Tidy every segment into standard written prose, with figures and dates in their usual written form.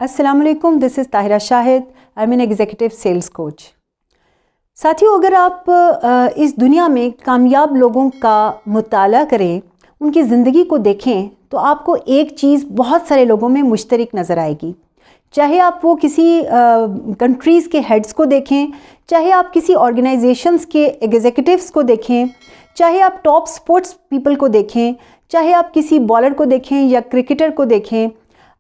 अस्सलाम वालेकुम, this is Tahira Shahid. I am an executive sales coach. साथियों, अगर आप इस दुनिया में कामयाब लोगों का मुताला करें, उनकी ज़िंदगी को देखें, तो आपको एक चीज़ बहुत सारे लोगों में मुश्तरक नज़र आएगी। चाहे आप वो किसी कंट्रीज़ के हेड्स को देखें, चाहे आप किसी ऑर्गेनाइजेशंस के एग्जीक्यूटिव्स को देखें, चाहे आप टॉप स्पोर्ट्स पीपल को देखें, चाहे आप किसी बॉलर को देखें या क्रिकेटर को देखें,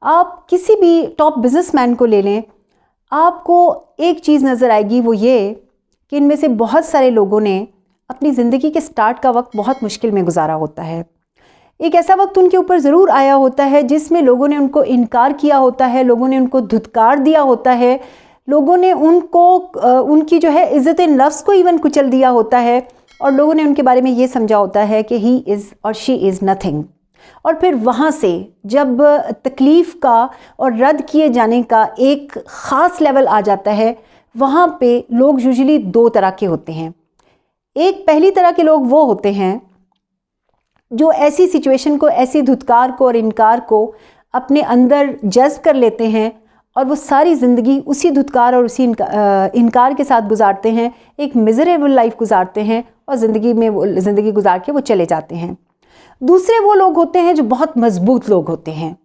आप किसी भी टॉप बिजनेसमैन को ले लें, आपको एक चीज़ नज़र आएगी, वो ये कि इनमें से बहुत सारे लोगों ने अपनी ज़िंदगी के स्टार्ट का वक्त बहुत मुश्किल में गुजारा होता है। एक ऐसा वक्त उनके ऊपर ज़रूर आया होता है जिसमें लोगों ने उनको इनकार किया होता है, लोगों ने उनको धुतकार दिया होता है, लोगों ने उनको उनकी जो है इज़्ज़त नफ्स को इवन कुचल दिया होता है, और लोगों ने उनके बारे में ये समझा होता है कि ही इज़ और शी इज़ नथिंग। और फिर वहाँ से जब तकलीफ़ का और रद्द किए जाने का एक ख़ास लेवल आ जाता है, वहाँ पे लोग यूजुअली दो तरह के होते हैं। एक पहली तरह के लोग वो होते हैं जो ऐसी सिचुएशन को, ऐसी धुतकार को और इनकार को अपने अंदर जज्ब कर लेते हैं और वो सारी ज़िंदगी उसी धुतकार और उसी इनकार के साथ गुजारते हैं, एक मिज़रेबल लाइफ गुजारते हैं और ज़िंदगी गुजार के वो चले जाते हैं। दूसरे वो लोग होते हैं जो बहुत मजबूत लोग होते हैं।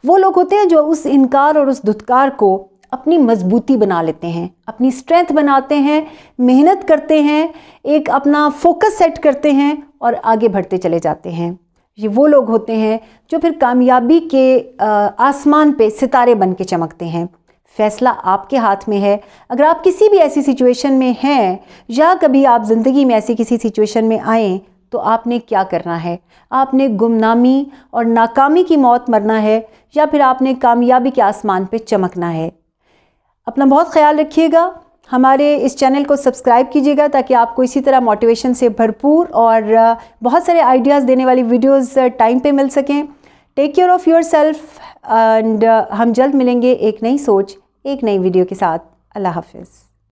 वो लोग होते हैं जो उस इनकार और उस धुतकार को अपनी मजबूती बना लेते हैं, अपनी स्ट्रेंथ बनाते हैं, मेहनत करते हैं, एक अपना फोकस सेट करते हैं और आगे बढ़ते चले जाते हैं। ये वो लोग होते हैं जो फिर कामयाबी के आसमान पे सितारे बन के चमकते हैं। फ़ैसला आपके हाथ में है। अगर आप किसी भी ऐसी सिचुएशन में हैं या कभी आप ज़िंदगी में ऐसी किसी सिचुएशन में आएँ, तो आपने क्या करना है? आपने गुमनामी और नाकामी की मौत मरना है या फिर आपने कामयाबी के आसमान पे चमकना है? अपना बहुत ख्याल रखिएगा। हमारे इस चैनल को सब्सक्राइब कीजिएगा ताकि आपको इसी तरह मोटिवेशन से भरपूर और बहुत सारे आइडियाज़ देने वाली वीडियोस टाइम पे मिल सकें। टेक केयर ऑफ़ योरसेल्फ एंड हम जल्द मिलेंगे एक नई सोच, एक नई वीडियो के साथ। अल्लाह हाफ़िज़।